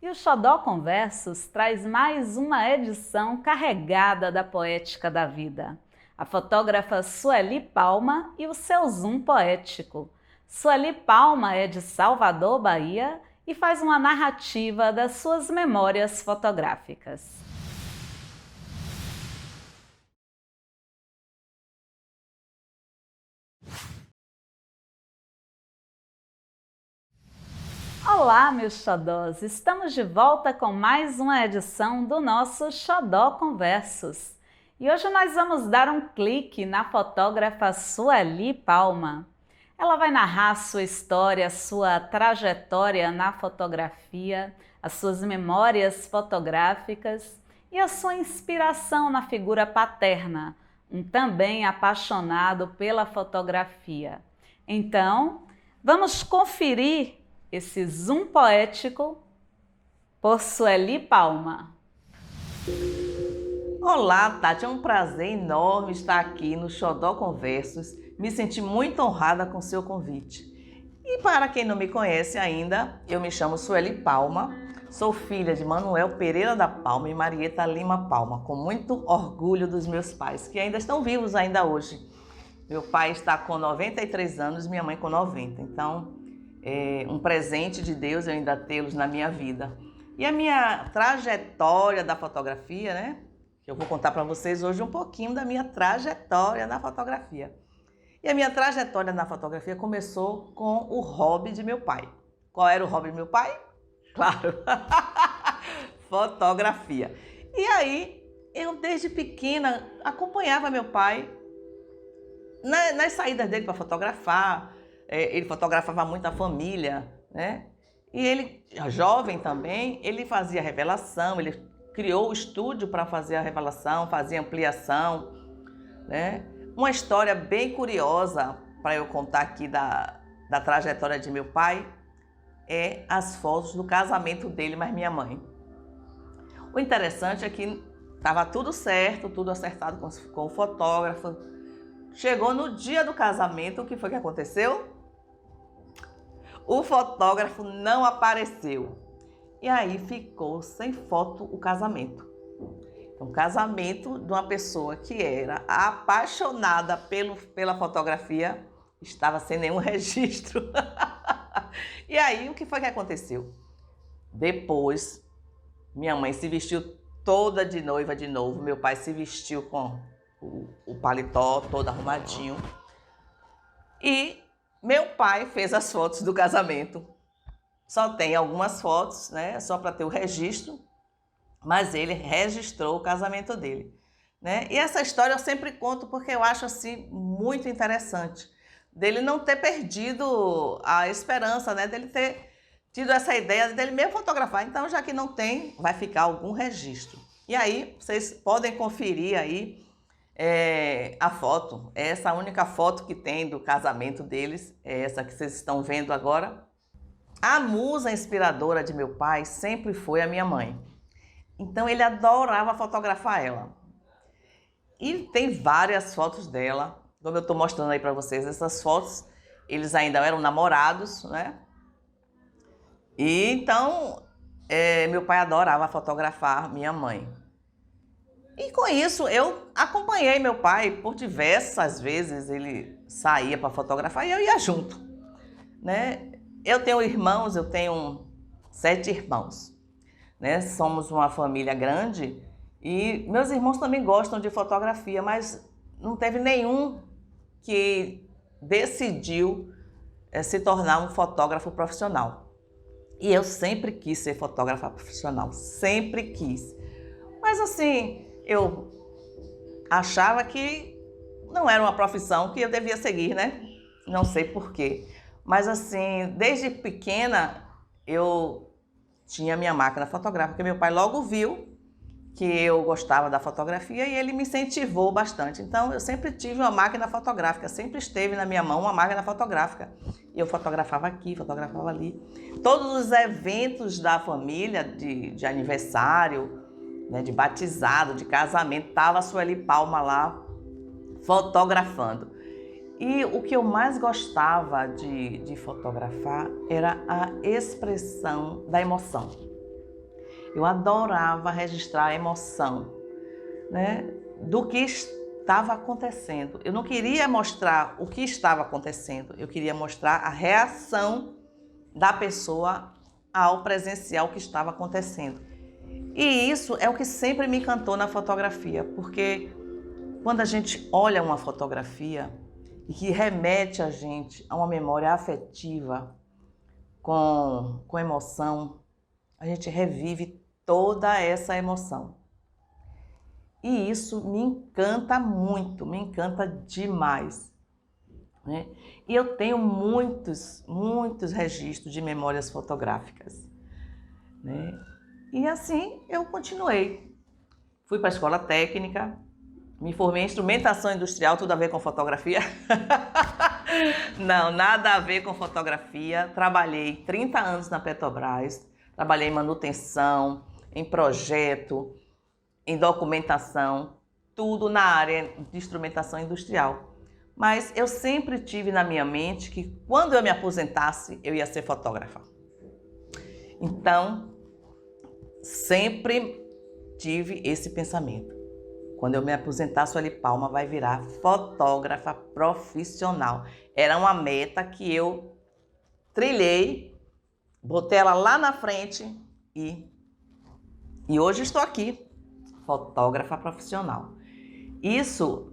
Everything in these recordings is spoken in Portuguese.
E o Xodó Conversos traz mais uma edição carregada da poética da vida. A fotógrafa Sueli Palma e o seu zoom poético. Sueli Palma é de Salvador, Bahia, e faz uma narrativa das suas memórias fotográficas. Olá, meus xodós! Estamos de volta com mais uma edição do nosso Xodó Conversos. E hoje nós vamos dar um clique na fotógrafa Sueli Palma. Ela vai narrar sua história, sua trajetória na fotografia, as suas memórias fotográficas e a sua inspiração na figura paterna, um também apaixonado pela fotografia. Então, vamos conferir esse zoom poético por Sueli Palma. Olá, Tati, é um prazer enorme estar aqui no Xodó Conversos. Me senti muito honrada com seu convite. E para quem não me conhece ainda, eu me chamo Sueli Palma, sou filha de Manuel Pereira da Palma e Marieta Lima Palma, com muito orgulho dos meus pais, que ainda estão vivos ainda hoje. Meu pai está com 93 anos, minha mãe com 90, então é um presente de Deus eu ainda tê-los na minha vida. E a minha trajetória da fotografia, né? Eu vou contar para vocês hoje um pouquinho da minha trajetória na fotografia. E a minha trajetória na fotografia começou com o hobby de meu pai. Qual era o hobby do meu pai? Claro, fotografia. E aí, eu desde pequena acompanhava meu pai nas saídas dele para fotografar. Ele fotografava muito a família, né? E ele, jovem também, ele fazia revelação, ele criou o estúdio para fazer a revelação, fazia ampliação, né? Uma história bem curiosa para eu contar aqui da trajetória de meu pai é as fotos do casamento dele mais minha mãe. O interessante é que estava tudo certo, tudo acertado com o fotógrafo. Chegou no dia do casamento, o que foi que aconteceu? O fotógrafo não apareceu. E aí ficou sem foto o casamento. Um casamento de uma pessoa que era apaixonada pela fotografia, estava sem nenhum registro. E aí, o que foi que aconteceu? Depois, minha mãe se vestiu toda de noiva de novo, meu pai se vestiu com o paletó todo arrumadinho. E meu pai fez as fotos do casamento. Só tem algumas fotos, né? Só para ter o registro. Mas ele registrou o casamento dele, né? E essa história eu sempre conto porque eu acho assim muito interessante dele não ter perdido a esperança, né? Dele ter tido essa ideia dele mesmo fotografar. Então, já que não tem, vai ficar algum registro. E aí, vocês podem conferir aí a foto. Essa única foto que tem do casamento deles, é essa que vocês estão vendo agora. A musa inspiradora de meu pai sempre foi a minha mãe. Então ele adorava fotografar ela. E tem várias fotos dela, como eu estou mostrando aí para vocês. Essas fotos, eles ainda eram namorados, né? E então, meu pai adorava fotografar minha mãe. E com isso, eu acompanhei meu pai por diversas vezes. Ele saía para fotografar e eu ia junto, né? Eu tenho irmãos, eu tenho 7 irmãos. Né? Somos uma família grande e meus irmãos também gostam de fotografia, mas não teve nenhum que decidiu se tornar um fotógrafo profissional. E eu sempre quis ser fotógrafa profissional, sempre quis. Mas assim, eu achava que não era uma profissão que eu devia seguir, né? Não sei porquê. Mas assim, desde pequena eu tinha minha máquina fotográfica, porque meu pai logo viu que eu gostava da fotografia e ele me incentivou bastante. Então, eu sempre tive uma máquina fotográfica, sempre esteve na minha mão uma máquina fotográfica. E eu fotografava aqui, fotografava ali. Todos os eventos da família, de aniversário, né, de batizado, de casamento, estava a Sueli Palma lá fotografando. E o que eu mais gostava de fotografar era a expressão da emoção. Eu adorava registrar a emoção, né, do que estava acontecendo. Eu não queria mostrar o que estava acontecendo, eu queria mostrar a reação da pessoa ao presenciar o que estava acontecendo. E isso é o que sempre me encantou na fotografia, porque quando a gente olha uma fotografia e que remete a gente a uma memória afetiva, com emoção, a gente revive toda essa emoção. E isso me encanta muito, me encanta demais, né? E eu tenho muitos registros de memórias fotográficas, né? E assim eu continuei. Fui para a escola técnica, me formei em instrumentação industrial, tudo a ver com fotografia. Não, nada a ver com fotografia. Trabalhei 30 anos na Petrobras, trabalhei em manutenção, em projeto, em documentação, tudo na área de instrumentação industrial. Mas eu sempre tive na minha mente que quando eu me aposentasse, eu ia ser fotógrafa. Então, sempre tive esse pensamento. Quando eu me aposentar, Sueli Palma vai virar fotógrafa profissional. Era uma meta que eu trilhei, botei ela lá na frente e hoje estou aqui, fotógrafa profissional. Isso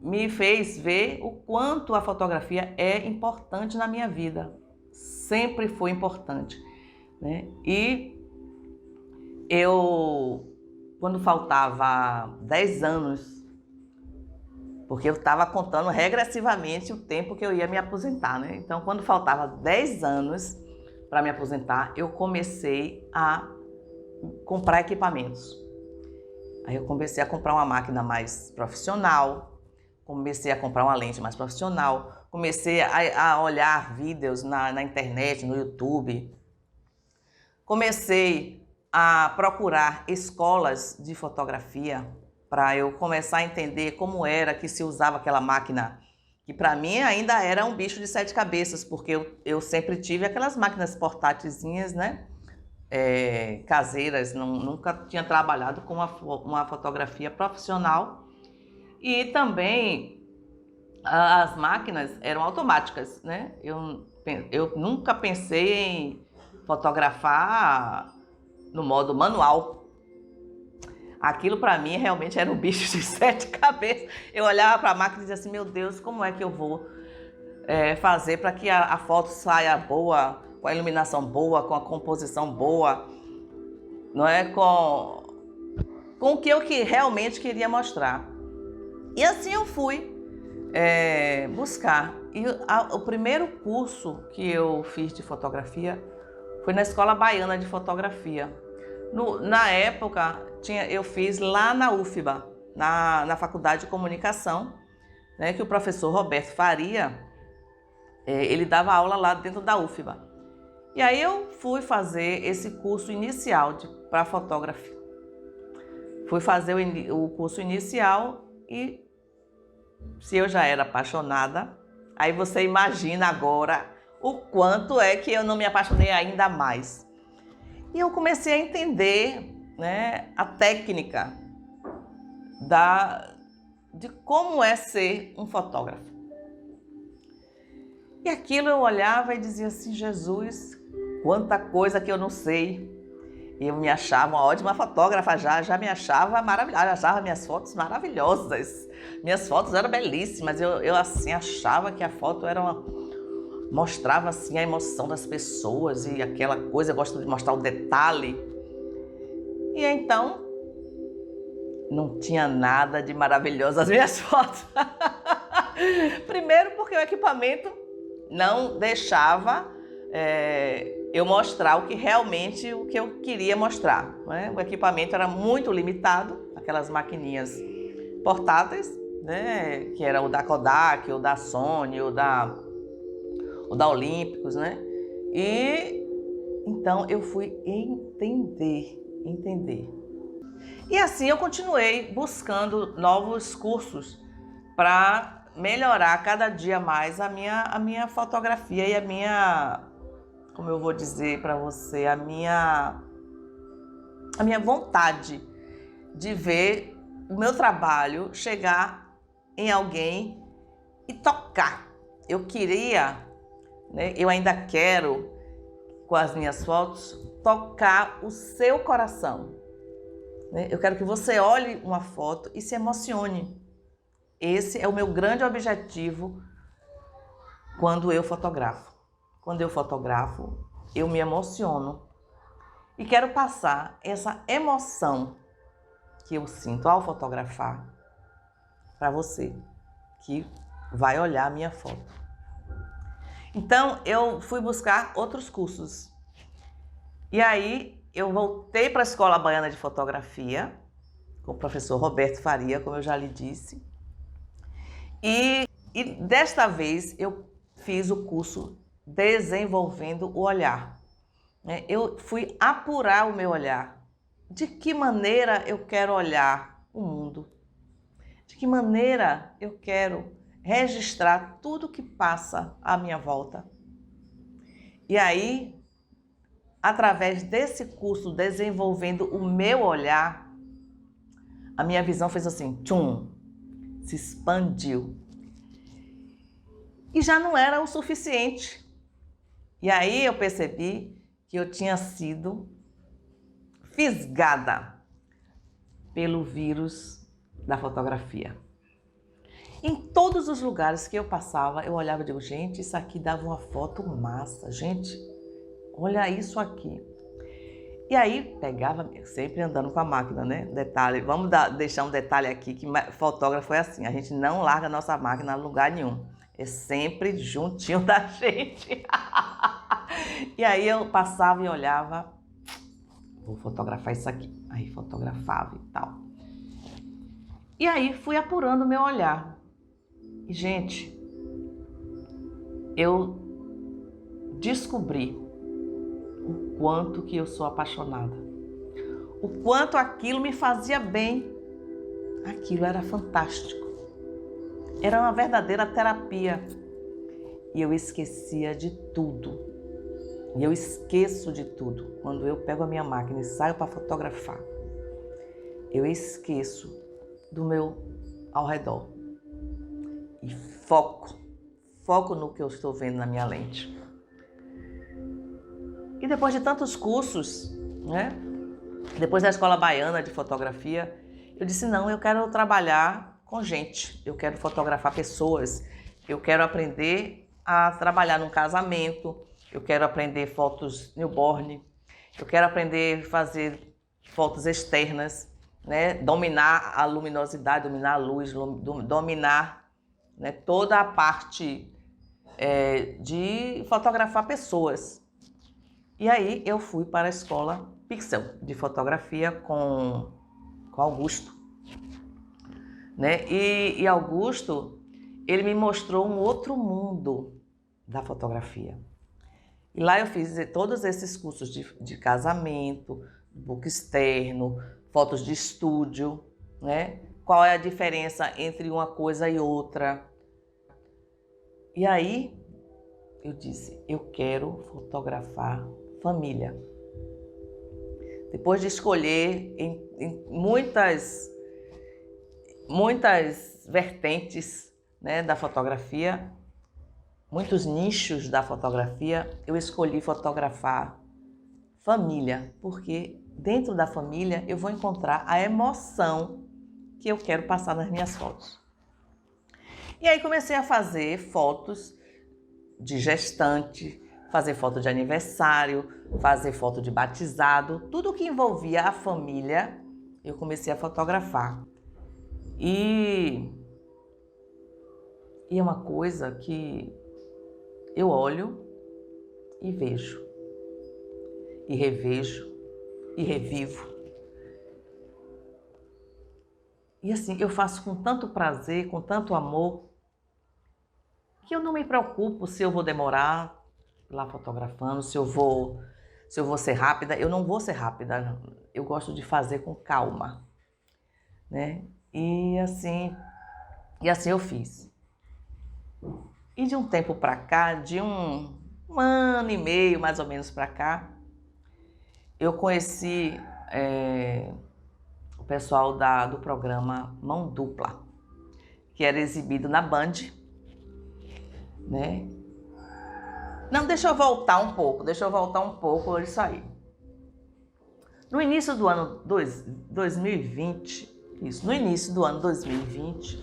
me fez ver o quanto a fotografia é importante na minha vida. Sempre foi importante, né? E quando faltava 10 anos, porque eu estava contando regressivamente o tempo que eu ia me aposentar, né? Então, quando faltava 10 anos para me aposentar, eu comecei a comprar equipamentos. Aí eu comecei a comprar uma máquina mais profissional, comecei a comprar uma lente mais profissional, comecei a olhar vídeos na internet, no YouTube, comecei a procurar escolas de fotografia para eu começar a entender como era que se usava aquela máquina, que para mim ainda era um bicho de 7 cabeças, porque eu sempre tive aquelas máquinas portátilzinhas, né? Caseiras, nunca tinha trabalhado com uma fotografia profissional. E também as máquinas eram automáticas, né? Eu nunca pensei em fotografar no modo manual. Aquilo para mim realmente era um bicho de 7 cabeças. Eu olhava para a máquina e dizia assim, meu Deus, como é que eu vou fazer para que a foto saia boa, com a iluminação boa, com a composição boa, não é? Com o que eu realmente queria mostrar. E assim eu fui buscar. E o primeiro curso que eu fiz de fotografia foi na Escola Baiana de Fotografia. Na época, eu fiz lá na UFBA, na Faculdade de Comunicação, né, que o professor Roberto Faria, ele dava aula lá dentro da UFBA. E aí eu fui fazer esse curso inicial para fotografia. Fui fazer o curso inicial e, se eu já era apaixonada, aí você imagina agora o quanto é que eu não me apaixonei ainda mais. E eu comecei a entender, né, a técnica de como é ser um fotógrafo. E aquilo eu olhava e dizia assim, Jesus, quanta coisa que eu não sei. Eu me achava uma ótima fotógrafa, já me achava maravilhosa, achava minhas fotos maravilhosas. Minhas fotos eram belíssimas, eu assim achava que a foto mostrava assim a emoção das pessoas e aquela coisa, eu gosto de mostrar o detalhe. E então, não tinha nada de maravilhoso as minhas fotos. Primeiro porque o equipamento não deixava eu mostrar o que eu queria mostrar, né? O equipamento era muito limitado, aquelas maquininhas portáteis, né? Que era o da Kodak, o da Sony, o da Olímpicos, né? E então eu fui entender. E assim eu continuei buscando novos cursos para melhorar cada dia mais a minha fotografia e como eu vou dizer para você, a minha a minha vontade de ver o meu trabalho chegar em alguém e tocar. Eu queria, né, eu ainda quero, com as minhas fotos, tocar o seu coração. Né? Eu quero que você olhe uma foto e se emocione. Esse é o meu grande objetivo quando eu fotografo. Quando eu fotografo, eu me emociono e quero passar essa emoção que eu sinto ao fotografar para você, que vai olhar a minha foto. Então, eu fui buscar outros cursos. E aí, eu voltei para a Escola Baiana de Fotografia, com o professor Roberto Faria, como eu já lhe disse. E desta vez, eu fiz o curso Desenvolvendo o Olhar. Eu fui apurar o meu olhar. De que maneira eu quero olhar o mundo? De que maneira eu quero registrar tudo que passa à minha volta? E aí, através desse curso Desenvolvendo o Meu Olhar, a minha visão fez assim, tchum, se expandiu. E já não era o suficiente. E aí eu percebi que eu tinha sido fisgada pelo vírus da fotografia. Em todos os lugares que eu passava, eu olhava e digo, gente, isso aqui dava uma foto massa, gente, olha isso aqui. E aí pegava, sempre andando com a máquina, né? Detalhe, vamos deixar um detalhe aqui, que fotógrafo é assim, a gente não larga a nossa máquina em lugar nenhum, é sempre juntinho da gente. E aí eu passava e olhava, vou fotografar isso aqui. Aí fotografava e tal. E aí fui apurando o meu olhar. E, gente, eu descobri o quanto que eu sou apaixonada. O quanto aquilo me fazia bem. Aquilo era fantástico. Era uma verdadeira terapia. E eu esquecia de tudo. E eu esqueço de tudo. Quando eu pego a minha máquina e saio para fotografar, eu esqueço do meu ao redor. E foco no que eu estou vendo na minha lente. E depois de tantos cursos, né? Depois da Escola Baiana de Fotografia, eu disse, não, eu quero trabalhar com gente. Eu quero fotografar pessoas. Eu quero aprender a trabalhar num casamento. Eu quero aprender fotos newborn, eu quero aprender a fazer fotos externas, né? Dominar a luminosidade, dominar a luz, dominar, né, toda a parte de fotografar pessoas. E aí eu fui para a Escola Pixel de Fotografia com Augusto. Né? E Augusto, ele me mostrou um outro mundo da fotografia. E lá eu fiz todos esses cursos de casamento, book externo, fotos de estúdio, né? Qual é a diferença entre uma coisa e outra. E aí eu disse, eu quero fotografar família. Depois de escolher em muitas vertentes, né, da fotografia, muitos nichos da fotografia, eu escolhi fotografar família, porque dentro da família eu vou encontrar a emoção que eu quero passar nas minhas fotos. E aí comecei a fazer fotos de gestante, fazer foto de aniversário, fazer foto de batizado, tudo que envolvia a família, eu comecei a fotografar. E é uma coisa que eu olho e vejo, e revejo, e revivo. E assim, eu faço com tanto prazer, com tanto amor, que eu não me preocupo se eu vou demorar lá fotografando, se eu vou ser rápida. Eu não vou ser rápida, eu gosto de fazer com calma, né? E assim eu fiz. E de um tempo para cá, de um ano e meio mais ou menos para cá, eu conheci o pessoal do programa Mão Dupla, que era exibido na Band, né? Não, deixa eu voltar um pouco isso aí. No início do ano 2020, no início do ano 2020,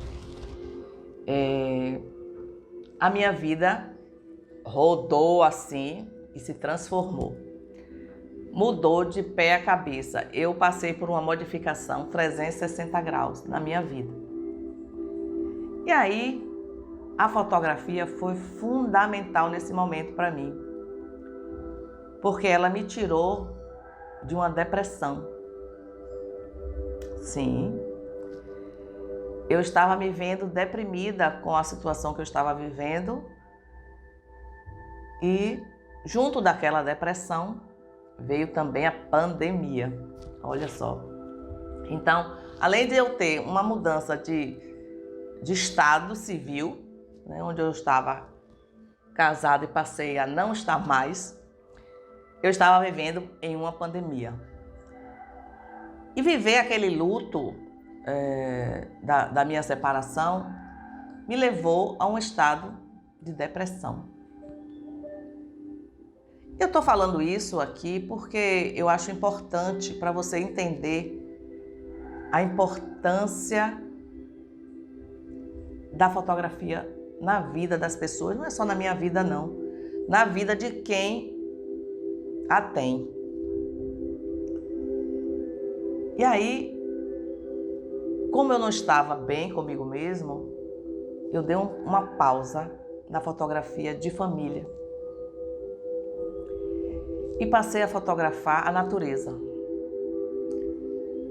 a minha vida rodou assim e se transformou. Mudou de pé a cabeça. Eu passei por uma modificação 360 graus na minha vida. E aí, a fotografia foi fundamental nesse momento para mim, porque ela me tirou de uma depressão. Sim, eu estava me vendo deprimida com a situação que eu estava vivendo e junto daquela depressão veio também a pandemia. Olha só. Então, além de eu ter uma mudança de estado civil, né, onde eu estava casada e passei a não estar mais, eu estava vivendo em uma pandemia. E viver aquele luto da minha separação me levou a um estado de depressão. Eu estou falando isso aqui porque eu acho importante para você entender a importância da fotografia na vida das pessoas. Não é só na minha vida, não. Na vida de quem a tem. E aí, como eu não estava bem comigo mesmo, eu dei uma pausa na fotografia de família. E passei a fotografar a natureza.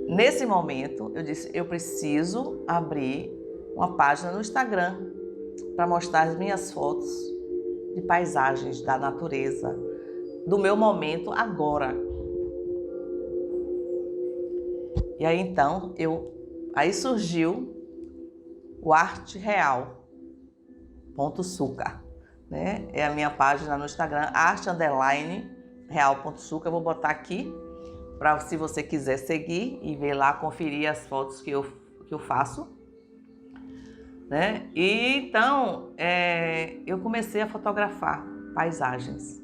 Nesse momento, eu disse, eu preciso abrir uma página no Instagram para mostrar as minhas fotos de paisagens da natureza, do meu momento agora. E aí então, aí surgiu o artereal.suca, né? É a minha página no Instagram, arte_real.suca. Eu vou botar aqui para, se você quiser seguir e ver lá, conferir as fotos que eu faço, né? E então, eu comecei a fotografar paisagens.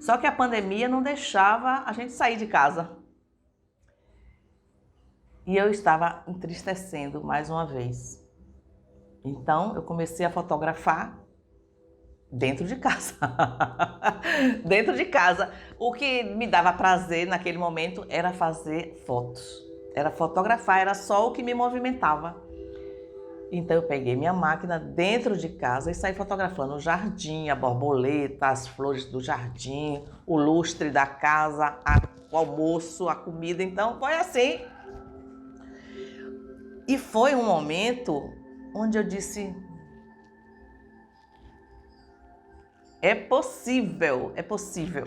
Só que a pandemia não deixava a gente sair de casa. E eu estava entristecendo mais uma vez. Então, eu comecei a fotografar dentro de casa. Dentro de casa. O que me dava prazer naquele momento era fazer fotos. Era fotografar, era só o que me movimentava. Então eu peguei minha máquina dentro de casa e saí fotografando o jardim, a borboleta, as flores do jardim, o lustre da casa, o almoço, a comida. Então foi assim. E foi um momento onde eu disse, é possível, é possível.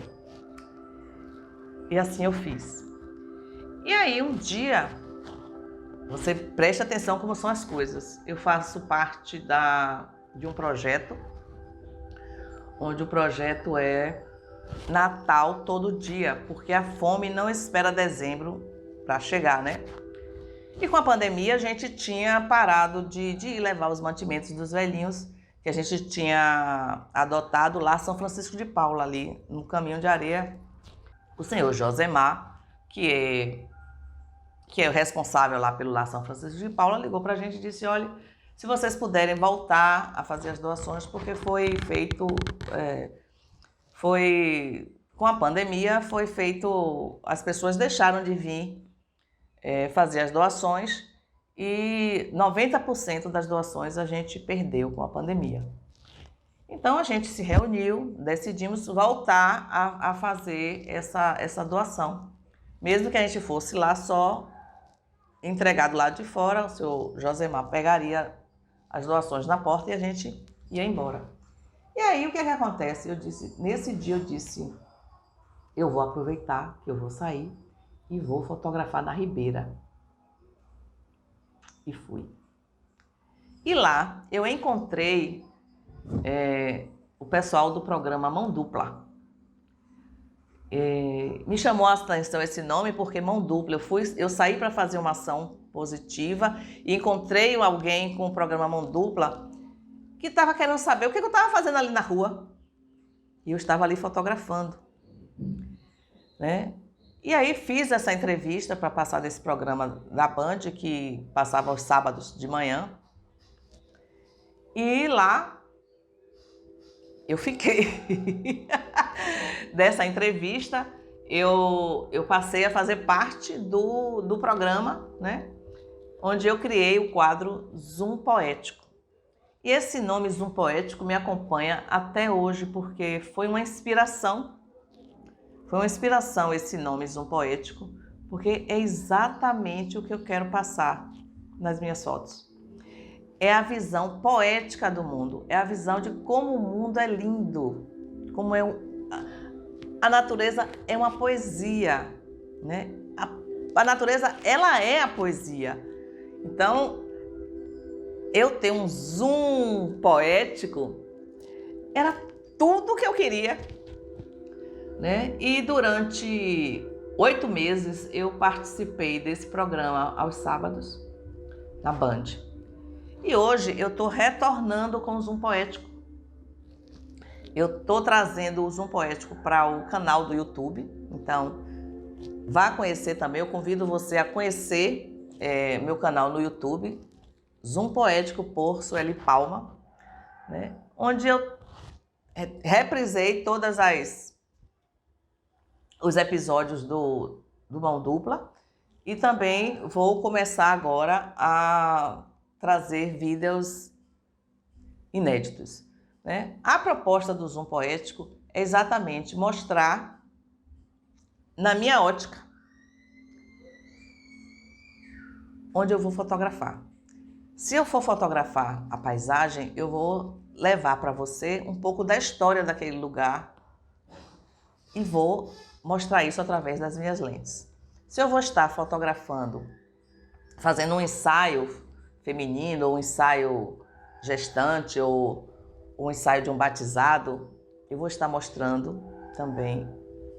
E assim eu fiz. E aí um dia, você preste atenção como são as coisas. Eu faço parte de um projeto, onde o projeto é Natal todo dia, porque a fome não espera dezembro para chegar, né? E com a pandemia a gente tinha parado de levar os mantimentos dos velhinhos que a gente tinha adotado lá São Francisco de Paula, ali no Caminho de Areia. O senhor Josemar, que é o responsável lá pelo Lar São Francisco de Paula, ligou para a gente e disse, olha, se vocês puderem voltar a fazer as doações, porque foi feito, com a pandemia, foi feito, as pessoas deixaram de vir fazer as doações e 90% das doações a gente perdeu com a pandemia. Então a gente se reuniu, decidimos voltar a fazer essa doação. Mesmo que a gente fosse lá só entregado lá de fora, o senhor Josemar pegaria as doações na porta e a gente ia embora. E aí o que acontece? Nesse dia eu disse, eu vou aproveitar que eu vou sair e vou fotografar na Ribeira. E fui. E lá eu encontrei o pessoal do programa Mão Dupla. Me chamou a atenção esse nome porque mão dupla. Eu saí para fazer uma ação positiva e encontrei alguém com o programa Mão Dupla que estava querendo saber o que eu estava fazendo ali na rua. E eu estava ali fotografando, né? E aí fiz essa entrevista para passar desse programa da Band, que passava aos sábados de manhã. E lá eu fiquei. Dessa entrevista, eu passei a fazer parte do programa, né? Onde eu criei o quadro Zoom Poético. E esse nome Zoom Poético me acompanha até hoje, porque foi uma inspiração. Foi uma inspiração esse nome Zoom Poético, porque é exatamente o que eu quero passar nas minhas fotos. É a visão poética do mundo, é a visão de como o mundo é lindo, como a natureza é uma poesia, né? A natureza, ela é a poesia. Então, eu ter um zoom poético era tudo que eu queria, né? E durante 8 meses eu participei desse programa aos sábados na Band. E hoje eu estou retornando com o Zoom Poético. Eu estou trazendo o Zoom Poético para o canal do YouTube. Então, vá conhecer também. Eu convido você a conhecer meu canal no YouTube, Zoom Poético por Sueli Palma, né? Onde eu reprisei todas os episódios do Mão Dupla e também vou começar agora a trazer vídeos inéditos, né? A proposta do Zoom Poético é exatamente mostrar, na minha ótica, onde eu vou fotografar. Se eu for fotografar a paisagem, eu vou levar para você um pouco da história daquele lugar e vou mostrar isso através das minhas lentes. Se eu vou estar fotografando, fazendo um ensaio feminino, ou um ensaio gestante, ou um ensaio de um batizado, eu vou estar mostrando também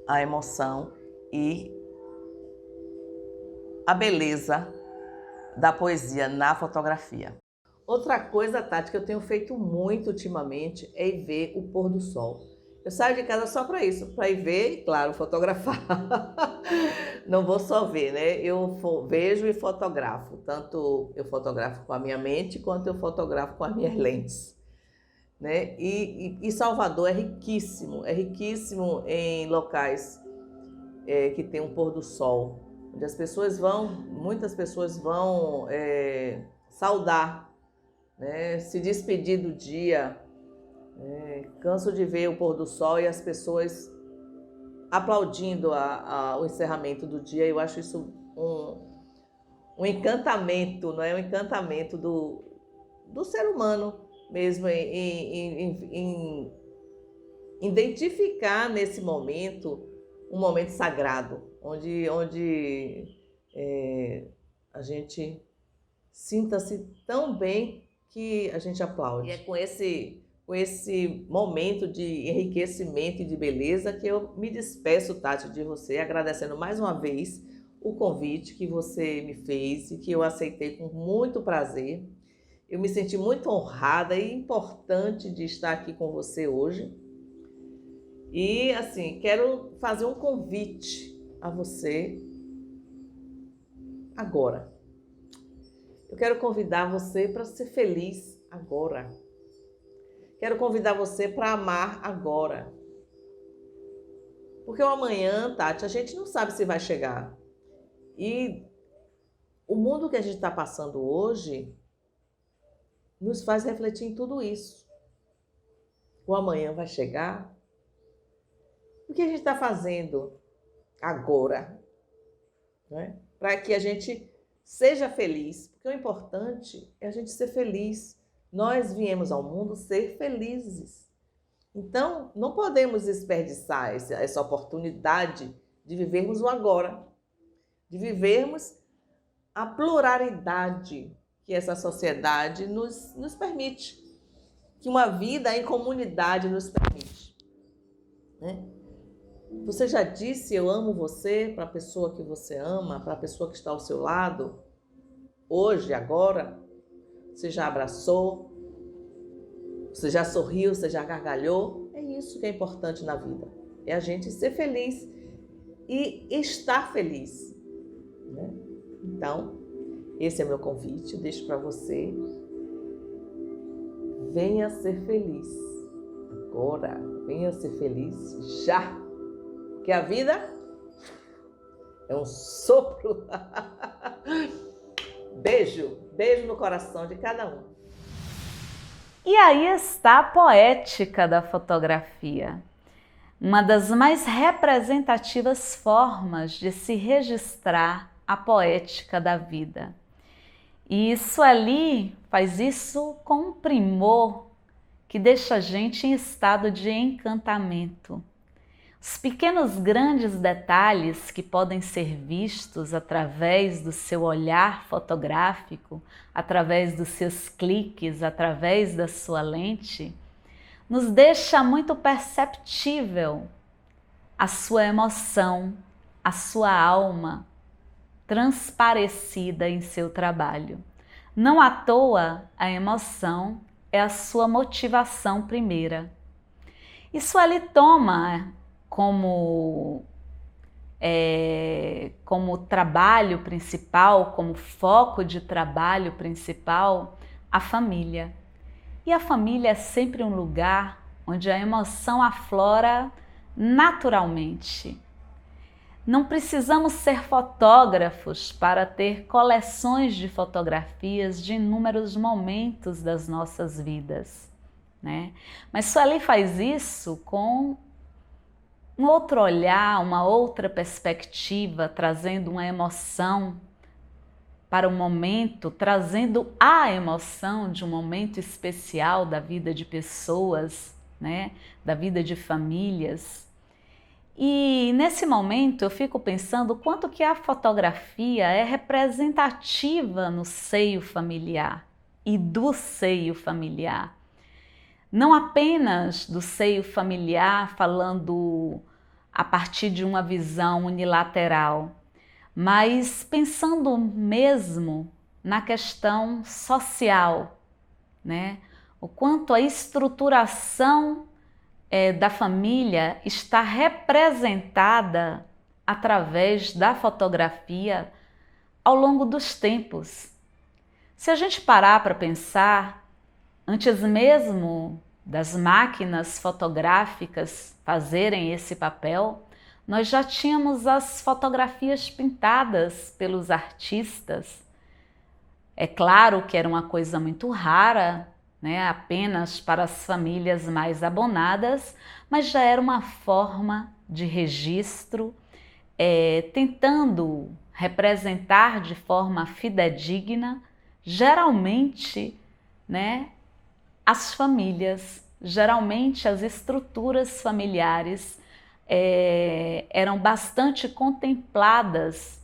a emoção e a beleza da poesia na fotografia. Outra coisa, Tati, que eu tenho feito muito ultimamente é ir ver o pôr do sol. Eu saio de casa só para isso, para ir ver e, claro, fotografar. Não vou só ver, né? Eu vejo e fotografo. Tanto eu fotografo com a minha mente, quanto eu fotografo com as minhas lentes, né? E Salvador é riquíssimo em locais que tem um pôr do sol, onde as pessoas muitas pessoas vão saudar, né? Se despedir do dia. Canso de ver o pôr do sol e as pessoas aplaudindo o encerramento do dia. Eu acho isso um encantamento, não é? Um encantamento do ser humano mesmo em identificar nesse momento um momento sagrado, onde a gente sinta-se tão bem que a gente aplaude. E é com esse momento de enriquecimento e de beleza que eu me despeço, Tati, de você, agradecendo mais uma vez o convite que você me fez e que eu aceitei com muito prazer. Eu me senti muito honrada e importante de estar aqui com você hoje. E, assim, quero fazer um convite a você agora. Eu quero convidar você para ser feliz agora. Quero convidar você para amar agora. Porque o amanhã, Tati, a gente não sabe se vai chegar. E o mundo que a gente está passando hoje nos faz refletir em tudo isso. O amanhã vai chegar. O que a gente está fazendo agora, né? Para que a gente seja feliz. Porque o importante é a gente ser feliz. Nós viemos ao mundo ser felizes. Então, não podemos desperdiçar essa oportunidade de vivermos o agora, de vivermos a pluralidade que essa sociedade nos permite, que uma vida em comunidade nos permite, né? Você já disse eu amo você para a pessoa que você ama, para a pessoa que está ao seu lado? Hoje, agora? Você já abraçou? Você já sorriu? Você já gargalhou? É isso que é importante na vida. É a gente ser feliz e estar feliz, né? Então, esse é meu convite, eu deixo para você. Venha ser feliz. Agora, venha ser feliz já. Porque a vida é um sopro. Beijo, beijo no coração de cada um. E aí está a poética da fotografia. Uma das mais representativas formas de se registrar a poética da vida. E Sueli faz isso com um primor que deixa a gente em estado de encantamento. Os pequenos grandes detalhes que podem ser vistos através do seu olhar fotográfico, através dos seus cliques, através da sua lente, nos deixa muito perceptível a sua emoção, a sua alma transparecida em seu trabalho. Não à toa, a emoção é a sua motivação primeira. Isso ele toma como trabalho principal, como foco de trabalho principal, a família. E a família é sempre um lugar onde a emoção aflora naturalmente. Não precisamos ser fotógrafos para ter coleções de fotografias de inúmeros momentos das nossas vidas, né? Mas Sueli faz isso com um outro olhar, uma outra perspectiva, trazendo uma emoção para o momento, trazendo a emoção de um momento especial da vida de pessoas, né? Da vida de famílias. E nesse momento eu fico pensando quanto que a fotografia é representativa no seio familiar e do seio familiar. Não apenas do seio familiar, falando a partir de uma visão unilateral, mas pensando mesmo na questão social, né? O quanto a estruturação da família está representada através da fotografia ao longo dos tempos. Se a gente parar para pensar, antes mesmo das máquinas fotográficas fazerem esse papel, nós já tínhamos as fotografias pintadas pelos artistas. É claro que era uma coisa muito rara, né, apenas para as famílias mais abonadas, mas já era uma forma de registro, tentando representar de forma fidedigna, geralmente, né, as famílias, geralmente as estruturas familiares eram bastante contempladas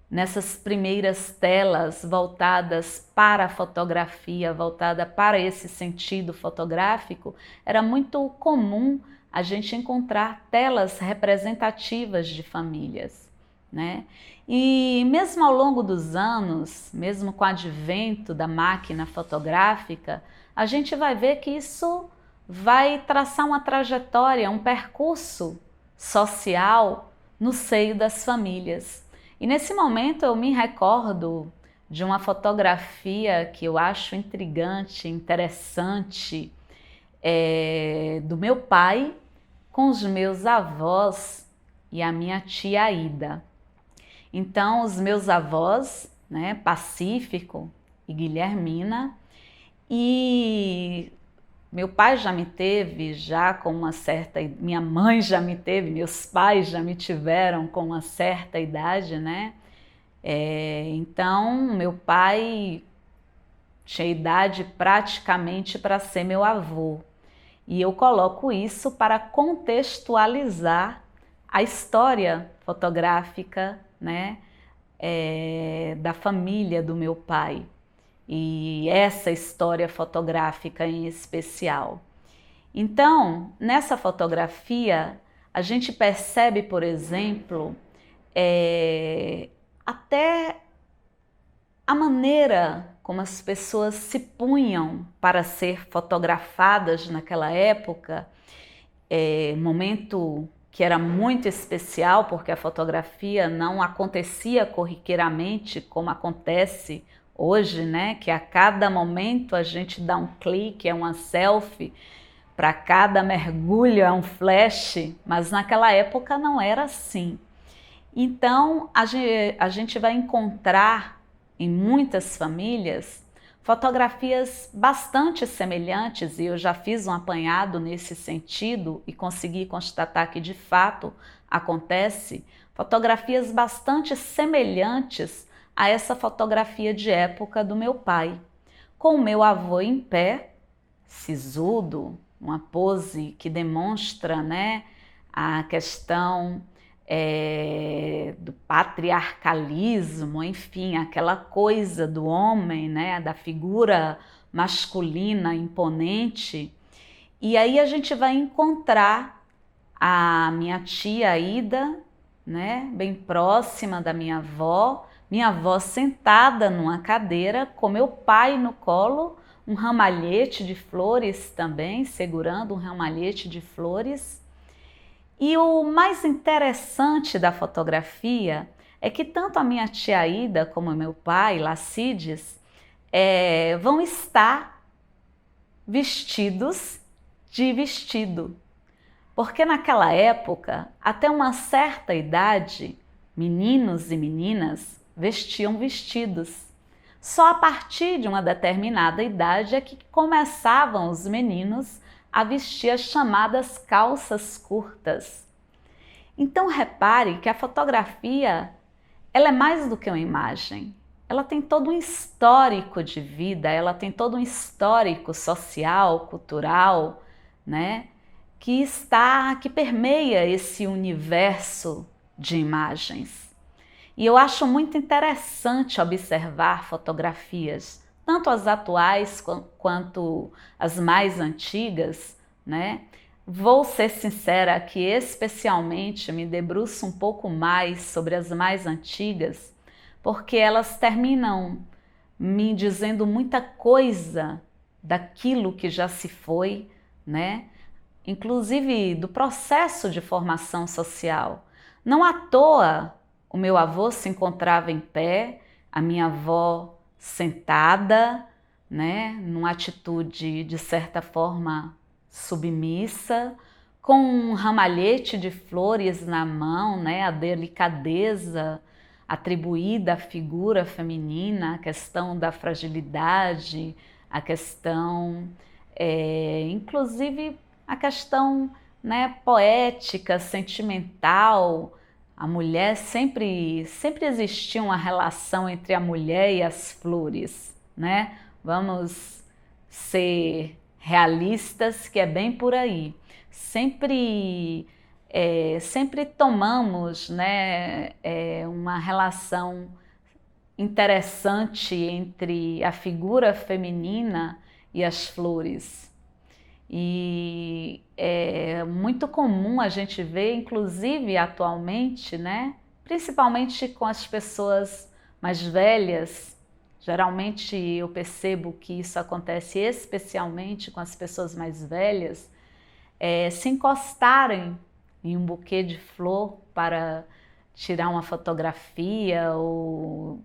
nessas primeiras telas voltadas para a fotografia, voltada para esse sentido fotográfico. Era muito comum a gente encontrar telas representativas de famílias, né? E mesmo ao longo dos anos, mesmo com o advento da máquina fotográfica, a gente vai ver que isso vai traçar uma trajetória, um percurso social no seio das famílias. E nesse momento eu me recordo de uma fotografia que eu acho intrigante, interessante, do meu pai com os meus avós e a minha tia Aida. Então, os meus avós, né, Pacífico e Guilhermina, e meu pai já me teve já com uma certa, minha mãe já me teve, meus pais já me tiveram com uma certa idade, né? Então, meu pai tinha idade praticamente para ser meu avô. E eu coloco isso para contextualizar a história fotográfica, né, da família do meu pai. E essa história fotográfica em especial. Então, nessa fotografia, a gente percebe, por exemplo, até a maneira como as pessoas se punham para ser fotografadas naquela época, momento que era muito especial, porque a fotografia não acontecia corriqueiramente como acontece hoje, né? Que a cada momento a gente dá um clique, é uma selfie, para cada mergulho é um flash, mas naquela época não era assim. Então a gente vai encontrar em muitas famílias fotografias bastante semelhantes, e eu já fiz um apanhado nesse sentido e consegui constatar que de fato acontece, fotografias bastante semelhantes a essa fotografia de época do meu pai, com o meu avô em pé, sisudo, uma pose que demonstra, né, a questão do patriarcalismo, enfim, aquela coisa do homem, né, da figura masculina imponente. E aí a gente vai encontrar a minha tia Ida, né, bem próxima da minha avó sentada numa cadeira com meu pai no colo, um ramalhete de flores também, segurando um ramalhete de flores. E o mais interessante da fotografia é que tanto a minha tia Ida como o meu pai, Lacides, vão estar vestidos de vestido. Porque naquela época, até uma certa idade, meninos e meninas vestiam vestidos. Só a partir de uma determinada idade é que começavam os meninos a vestir as chamadas calças curtas. Então repare que a fotografia, ela é mais do que uma imagem. Ela tem todo um histórico de vida, ela tem todo um histórico social, cultural, né? Que permeia esse universo de imagens. E eu acho muito interessante observar fotografias, tanto as atuais quanto as mais antigas, né? Vou ser sincera que especialmente me debruço um pouco mais sobre as mais antigas, porque elas terminam me dizendo muita coisa daquilo que já se foi, né? Inclusive do processo de formação social. Não à toa o meu avô se encontrava em pé, a minha avó sentada, né, numa atitude de certa forma submissa, com um ramalhete de flores na mão, né, a delicadeza atribuída à figura feminina, a questão da fragilidade, a questão, inclusive a questão, né, poética, sentimental. A mulher sempre existiu uma relação entre a mulher e as flores, né? Vamos ser realistas, que é bem por aí. Sempre tomamos, né, uma relação interessante entre a figura feminina e as flores. E é muito comum a gente ver, inclusive atualmente, né, principalmente com as pessoas mais velhas. Geralmente eu percebo que isso acontece especialmente com as pessoas mais velhas, se encostarem em um buquê de flor para tirar uma fotografia ou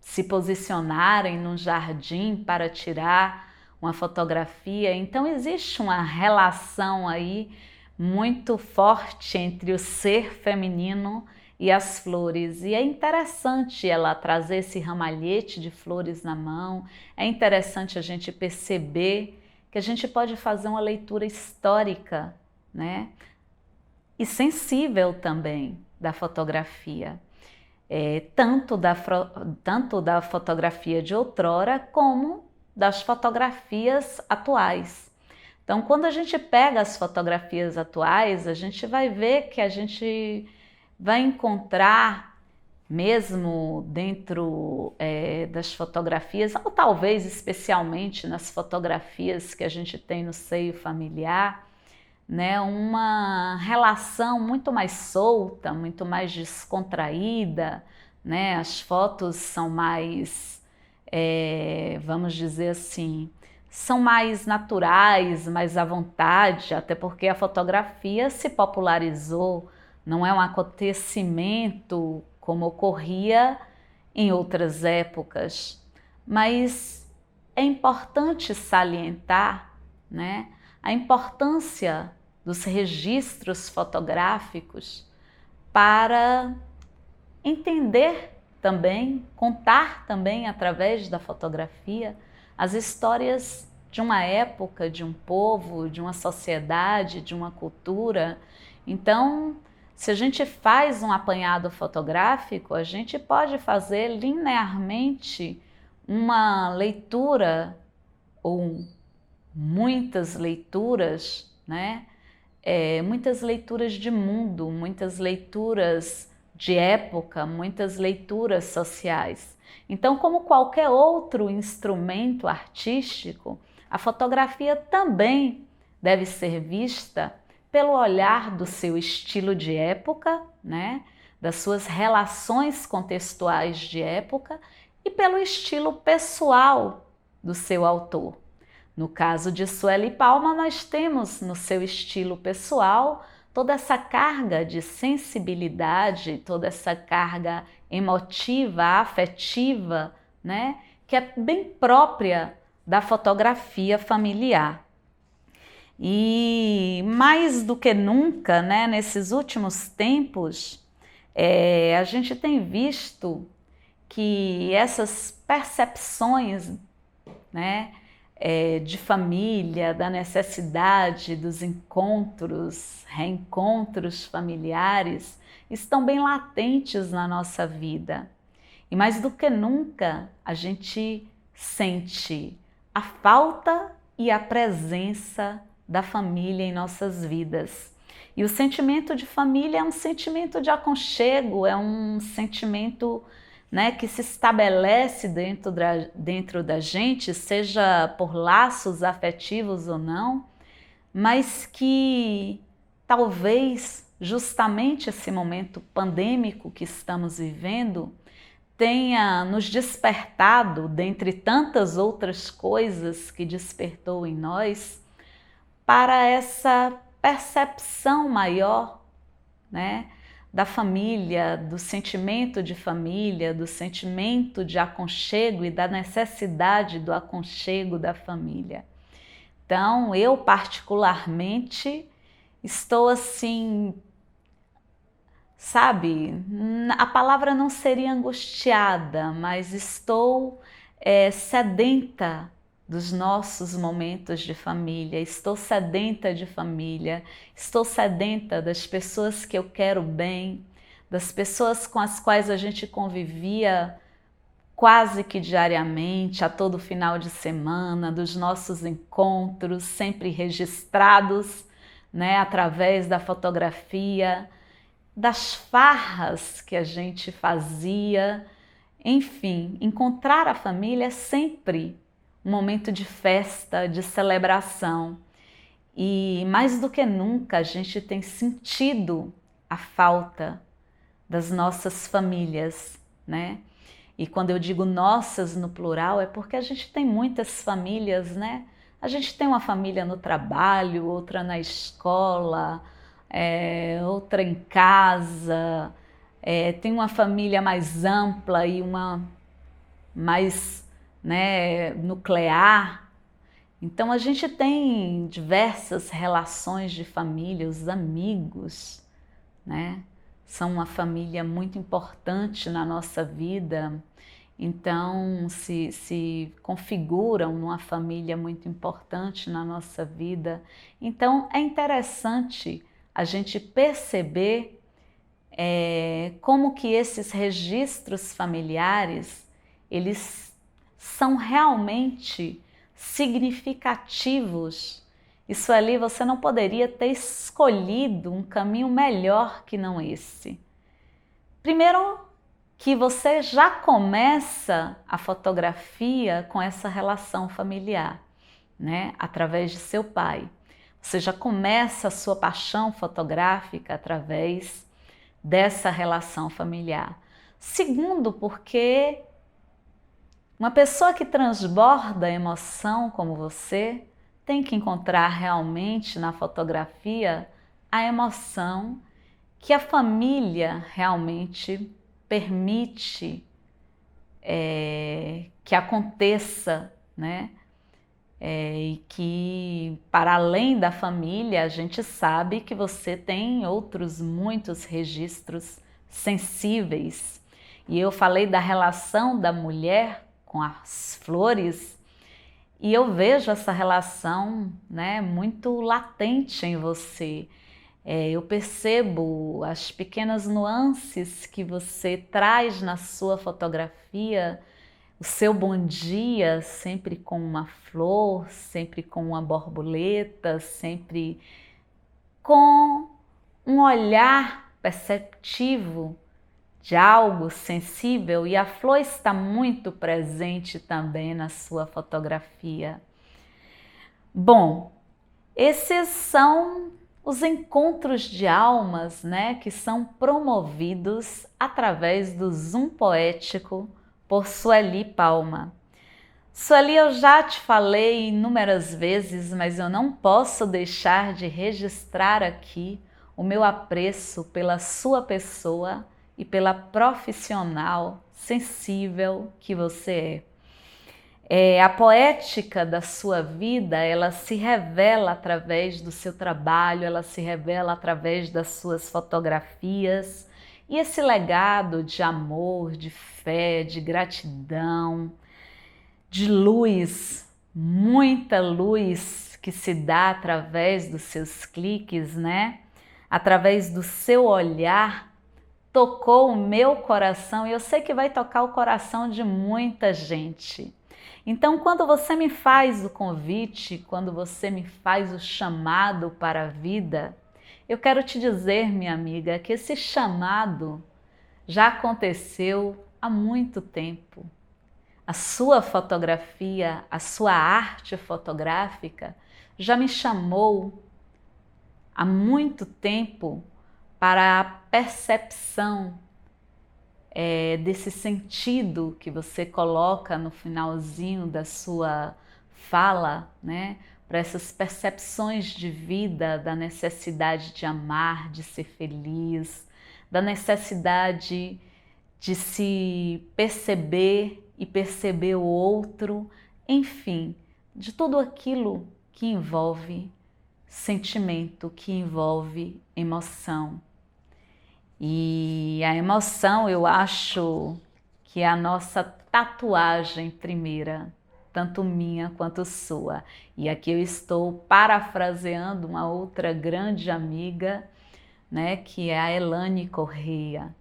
se posicionarem num jardim para tirar uma fotografia. Então existe uma relação aí muito forte entre o ser feminino e as flores, e é interessante ela trazer esse ramalhete de flores na mão. É interessante a gente perceber que a gente pode fazer uma leitura histórica, né, e sensível também da fotografia, tanto da fotografia de outrora como das fotografias atuais. Então, quando a gente pega as fotografias atuais, a gente vai ver que a gente vai encontrar, mesmo dentro das fotografias, ou talvez especialmente nas fotografias que a gente tem no seio familiar, né, uma relação muito mais solta, muito mais descontraída, né? As fotos são mais, vamos dizer assim, são mais naturais, mais à vontade, até porque a fotografia se popularizou, não é um acontecimento como ocorria em outras épocas, mas é importante salientar, né, a importância dos registros fotográficos para entender também, contar também através da fotografia as histórias de uma época, de um povo, de uma sociedade, de uma cultura. Então, se a gente faz um apanhado fotográfico, a gente pode fazer linearmente uma leitura ou muitas leituras, né? Muitas leituras de mundo, muitas leituras de época, muitas leituras sociais. Então, como qualquer outro instrumento artístico, a fotografia também deve ser vista pelo olhar do seu estilo de época, né? Das suas relações contextuais de época e pelo estilo pessoal do seu autor. No caso de Sueli Palma, nós temos no seu estilo pessoal toda essa carga de sensibilidade, toda essa carga emotiva, afetiva, né, que é bem própria da fotografia familiar. E mais do que nunca, né, nesses últimos tempos, a gente tem visto que essas percepções, né, de família, da necessidade dos encontros, reencontros familiares, estão bem latentes na nossa vida. E mais do que nunca, a gente sente a falta e a presença da família em nossas vidas. E o sentimento de família é um sentimento de aconchego, é um sentimento, né, que se estabelece dentro da gente, seja por laços afetivos ou não, mas que talvez justamente esse momento pandêmico que estamos vivendo tenha nos despertado, dentre tantas outras coisas que despertou em nós, para essa percepção maior, né, da família, do sentimento de família, do sentimento de aconchego e da necessidade do aconchego da família. Então, eu particularmente estou assim, sabe, a palavra não seria angustiada, mas estou sedenta dos nossos momentos de família, estou sedenta de família, estou sedenta das pessoas que eu quero bem, das pessoas com as quais a gente convivia quase que diariamente, a todo final de semana, dos nossos encontros sempre registrados, né, através da fotografia, das farras que a gente fazia, enfim, encontrar a família é sempre um momento de festa, de celebração. E mais do que nunca a gente tem sentido a falta das nossas famílias, né? E quando eu digo nossas no plural é porque a gente tem muitas famílias, né? A gente tem uma família no trabalho, outra na escola, outra em casa, tem uma família mais ampla e uma mais, né, nuclear. Então a gente tem diversas relações de família, os amigos, né? São uma família muito importante na nossa vida, então se configuram numa família muito importante na nossa vida. Então é interessante a gente perceber como que esses registros familiares, eles são realmente significativos. Isso ali você não poderia ter escolhido um caminho melhor que não esse. Primeiro, que você já começa a fotografia com essa relação familiar, né? Através de seu pai. Você já começa a sua paixão fotográfica através dessa relação familiar. Segundo, porque uma pessoa que transborda emoção como você tem que encontrar realmente na fotografia a emoção que a família realmente permite que aconteça, né? E que, para além da família, a gente sabe que você tem outros muitos registros sensíveis. E eu falei da relação da mulher com as flores, e eu vejo essa relação, né, muito latente em você. Eu percebo as pequenas nuances que você traz na sua fotografia, o seu bom dia sempre com uma flor, sempre com uma borboleta, sempre com um olhar perceptivo de algo sensível, e a flor está muito presente também na sua fotografia. Bom, esses são os encontros de almas, né, que são promovidos através do Zoom Poético por Sueli Palma. Sueli, eu já te falei inúmeras vezes, mas eu não posso deixar de registrar aqui o meu apreço pela sua pessoa e pela profissional sensível que você é. A poética da sua vida, ela se revela através do seu trabalho, ela se revela através das suas fotografias, e esse legado de amor, de fé, de gratidão, de luz, muita luz que se dá através dos seus cliques, né? Através do seu olhar, tocou o meu coração, e eu sei que vai tocar o coração de muita gente. Então, quando você me faz o convite, quando você me faz o chamado para a vida, eu quero te dizer, minha amiga, que esse chamado já aconteceu há muito tempo. A sua fotografia, a sua arte fotográfica já me chamou há muito tempo para a percepção desse sentido que você coloca no finalzinho da sua fala, né? Para essas percepções de vida, da necessidade de amar, de ser feliz, da necessidade de se perceber e perceber o outro, enfim, de tudo aquilo que envolve sentimento, que envolve emoção. E a emoção, eu acho que é a nossa tatuagem primeira, tanto minha quanto sua. E aqui eu estou parafraseando uma outra grande amiga, né, que é a Elane Correia.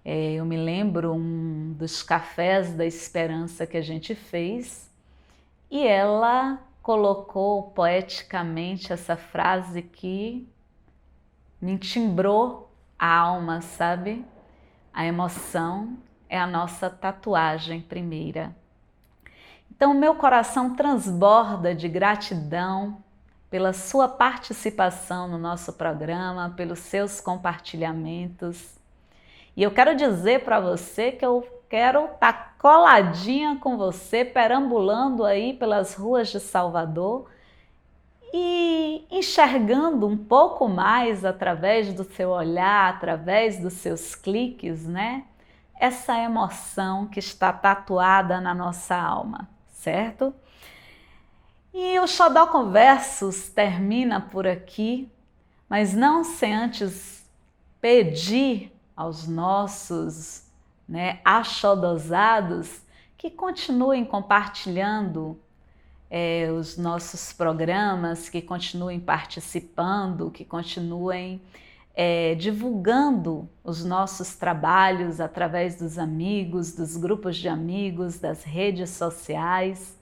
Eu me lembro um dos cafés da esperança que a gente fez, e ela colocou poeticamente essa frase que me timbrou a alma, sabe? A emoção é a nossa tatuagem primeira. Então, o meu coração transborda de gratidão pela sua participação no nosso programa, pelos seus compartilhamentos. E eu quero dizer para você que eu quero estar coladinha com você, perambulando aí pelas ruas de Salvador e enxergando um pouco mais através do seu olhar, através dos seus cliques, né? Essa emoção que está tatuada na nossa alma, certo? E o Xodó Conversos termina por aqui, mas não sem antes pedir aos nossos, né, achodosados que continuem compartilhando os nossos programas, que continuem participando, que continuem divulgando os nossos trabalhos através dos amigos, dos grupos de amigos, das redes sociais.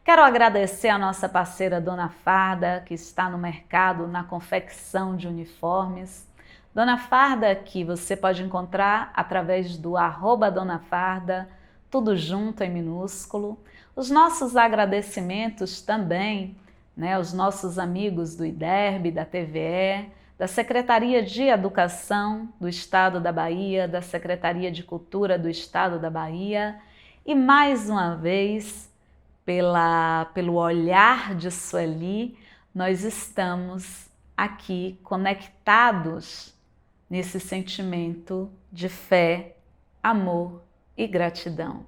Quero agradecer a nossa parceira Dona Farda, que está no mercado na confecção de uniformes. Dona Farda, que você pode encontrar através do @Dona Farda, tudo junto em minúsculo. Os nossos agradecimentos também né, os nossos amigos do IDERB, da TVE, da Secretaria de Educação do Estado da Bahia, da Secretaria de Cultura do Estado da Bahia e, mais uma vez, pelo olhar de Sueli, nós estamos aqui conectados nesse sentimento de fé, amor e gratidão.